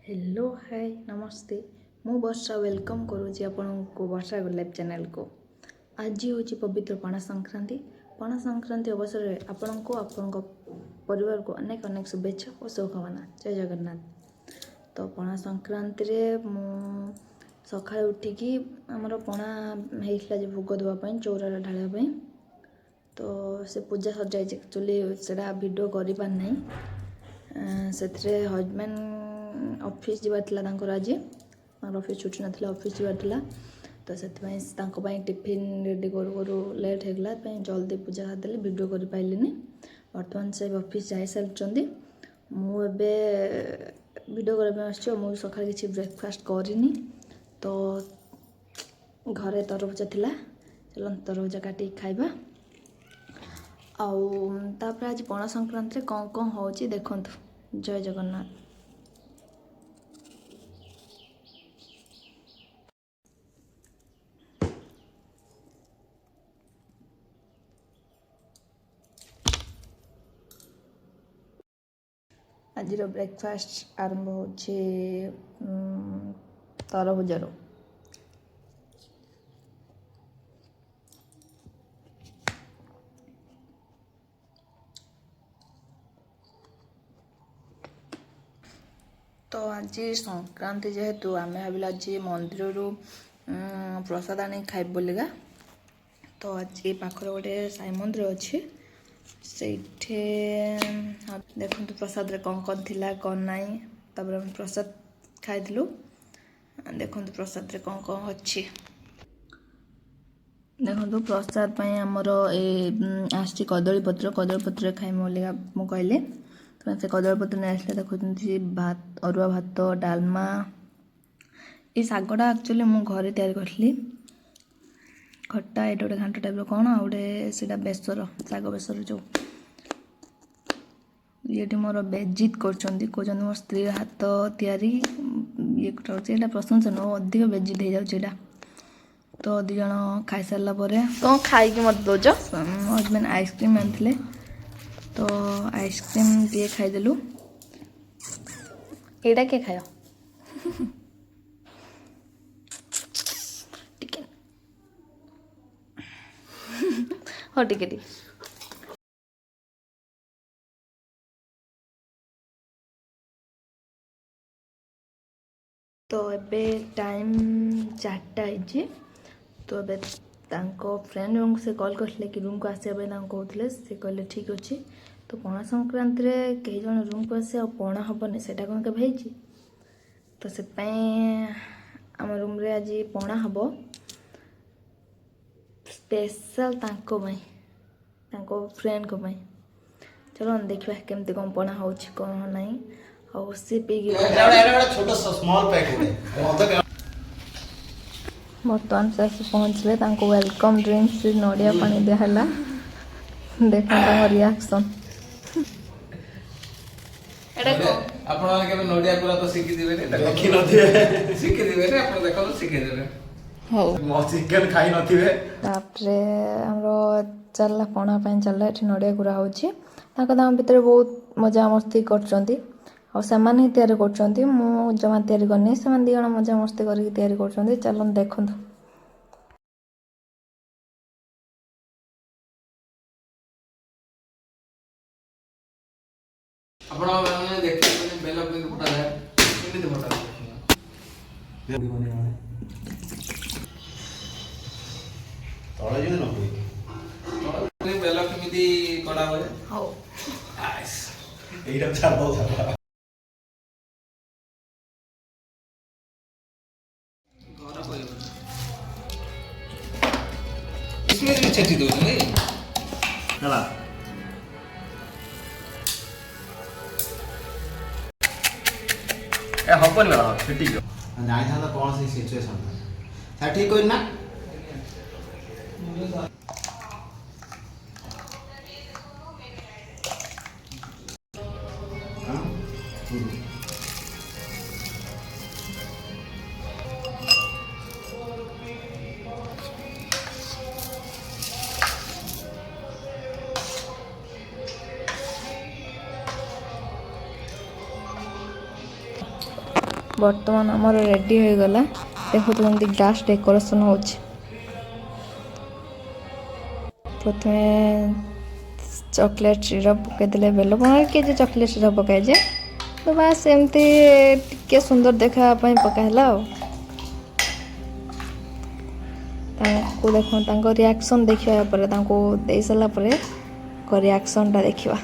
Hello hi नमस्ते मु वर्षा welcome करुँची आपण को वर्षा लाइव चैनल को। आज हूँ पवित्र पणा संक्रांति अवसर में आपण को परिवार को अनेक अनेक शुभेच्छा और शुभकामना। जय जगन्नाथ। तो पणा संक्रांति रे मु सकाळे उठिकी आमर पणा होता जो भोग देवाई चौरा ढाड़ा तो से पूजा सजाई एक्चुअली से वीडियो कर पारना से हजबैंड ऑफिस जीवार आज ऑफिस छुट्टी ना ऑफिस जीवार तो से टिफिन रेडी करू लेट होगा जल्दी पूजा करदेली वीडियो कर पाइलिनी। बर्तमान से ऑफिस जा सारी मुझे वीडियो करने मुझे सका किसी ब्रेकफास्ट करनी तो घरे तरभुजा थिला चलो तरभुजा काटी खाइबा। आउे आज पणा संक्रांति कौन कौन हो देखु। जय जगन्नाथ। आज ब्रेकफास्ट आरंभ हो तरभुजार। तो आज संक्रांति जेहेतु आम भाविल आज मंदिर प्रसाद आनी खाइ बोलिका तो आज पाखर गोटे साई मंदिर अच्छे से देखो प्रसाद रे कौन कौन थिला कौन नाई तापर हम प्रसाद खाइलु। देखो प्रसाद रे कौन कौन अच्छी देखो प्रसाद आमर आसी कदली पत्र खाई बोलिका मु कहले तो से कदली पत्र नहीं आसला। देखो भात अरुआ भात डालमा ये शागटा एक्चुअली मु घरे तैयारी करी खट्टा ये गोटे घाट टाइप कौन आ गए से बेसर शाग बेसर जो ये मोर बेजित कर मोर स्त्री हाथ तैयारी ये प्रशंसा न अधिक बेजित हो जाए। तो दी जन खाई सारा तो खाई मत दौज मो हजबैंड आइसक्रीम आनी तो आइसक्रीम टे खाईदेलु। एटा किए खाय हाँ टिके तो एबे टाइम 4टा है तो ए फ्रेंड रूम से कॉल करते कि रूम को आसवा कहते से कहले ठीक अच्छे। तो पणा संक्रांति रे कई जन रूम को आसे पणा हेनी से कौन के तो से आम रूम रे आज पणा हम स्पेशल फ्रेंड को चलो देखा केमती कौन पणा हो कौन ना और सी पी बर्तमान से आसी पहुँचले वेलकम ड्रिंक्स नड़िया पानी दिहला देखा रिएक्शन नड़िया पूरा तो शिखी दिबे शिखी दिबे आपण देखो शिखी देबे हो चिकन खाई नथिबे तापरे हमरो चलला पणा पे चलला एठी नड़िया गुरा होची ताका दाम भीतर बहुत मजा मस्ती करचंती और सेमान ही तैयारी करचंती मु जमा तैयारी करनी सेमान दी जण मजा मस्ती करके तैयारी करचंती। चलो देखंतु आपण माने देखि बेल पे फटा जाए केमिति फटा बेल बने माने तळे जे न कोई तळे बेल केमिति कड़ा होय हो नाइस एटा छाड़ दो छाड़ इसमें भी छेची दो नहीं चला ए हबन वाला छेटी जो जाई था तो कौन सी सिचुएशन था ठीक कोई ना बर्तमान आमर रेडी हो गला देखो तो ग्लास डेकोरेशन हो प्रथम चॉकलेट सिरप पकईदे बेलपण के चॉकलेट सिरप पकाए तो बास एमती टिके सुंदर देखापी पकाला देखो रिएक्शन देखा दे सारा रिएक्शन टा देखा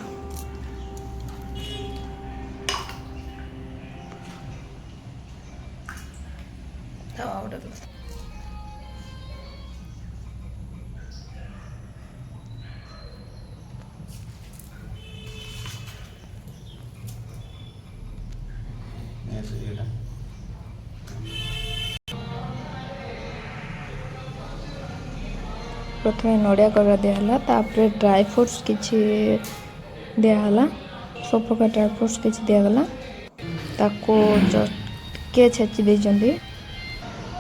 प्रथम नड़िया कलर दिहला तापर ड्राई फ्रूट्स किछि दिहला सब प्रकार ड्राई फ्रूट्स किछि दिगला ताको के छेची देजंदी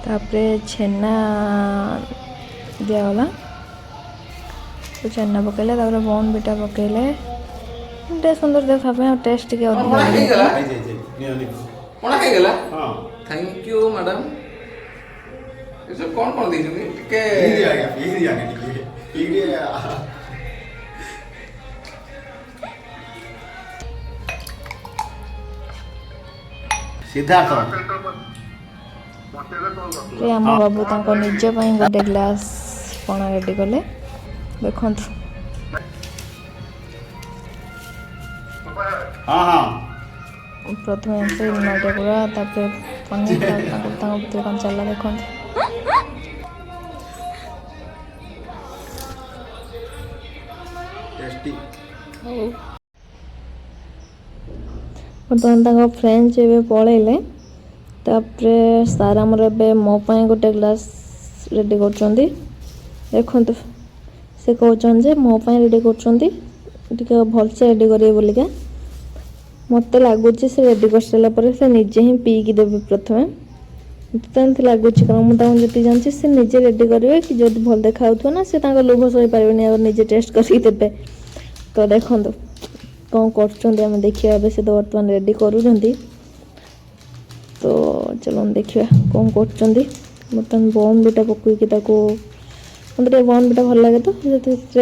तापर छेना दिगला तो छेना पकैले तापर बॉर्न बीटा पकैले टे सुंदर देखा पे टेस्ट के थैंक यू मैडम ये कौन कौन देखिए टिके सिद्धार्थ आम बाबू तांको निज पई गोटे ग्लास पणा रेडी कले देखो हाँ हाँ प्रथम एमती नड़िया गुड़ा तापर पनीर भितर कौन चला देखो बर्तमान फ्रेंड्स ए पलैले तापर सार आमर ए मो गोटे ग्लास रेडी कर देखु से कहते मो रेडी कर भलसे रेडी करेंगे बोलिका मत लगुच से रेडी कर सारापर से निजे ही पीकी देवे प्रथम तो एमती लगुच कारण मुझे जी जानची से निजे रेडी करेंगे कि जो भल देखा ना से लोभ सही पारे अगर निजे टेस्ट करके देवे तो देखो कौन कर देखिए ए से तो बर्तमान रेडी कर तो चलो देखिए कौन कर बर्तमान बॉर्न बीटा पकईकि मतलब बॉर्न बीटा भल लगे तो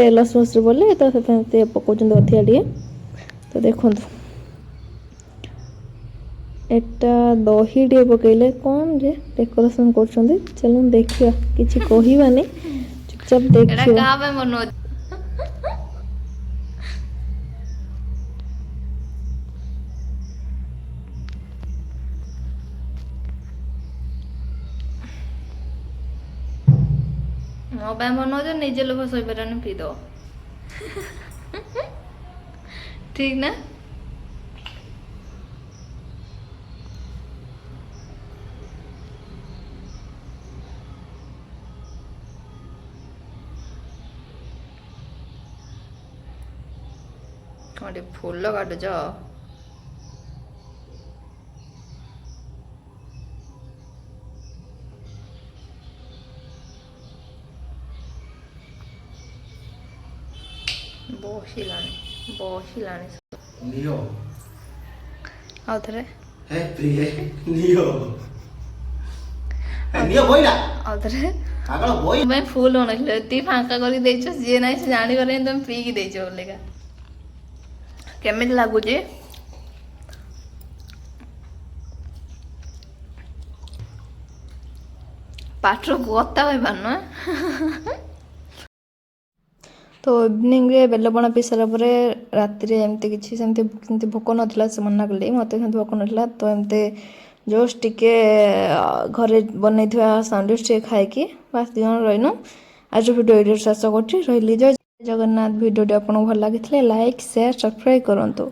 लस मस बोले तो पकाउं अधिका टे तो देखो एटा दही टे पकईले कौन जे डेकोरेशन कर चलो देखिए किसी कहबानी चुपचाप देखिए मो बनाओ निजे लोभ सही पारे पी दो ठीक ना फूल काटुच बहिलानी नियो आउ थरे हे प्रिय नियो नियो बोइला आउ थरे आगळ बोइ मैं फूल होनले ती फांका करी देछो जे नाही से जानि करे तुम पी की देछो बोलेगा केमित लागु जे पाठर गोता होई बानो तो इवनिंग रे बेलपणा पी सारा पर राति एमती किसी सेमती भोक नाला से मना कले मत भोक नाला तो एमती जस्ट टिके घरे बनई सैंडविच टे खाई बास दी जन रहीनु आज भिडियो ये शेष कर रही जय जगन्नाथ भिडियो आपको भल लगी लाइक शेयर सब्सक्राइब करूँ।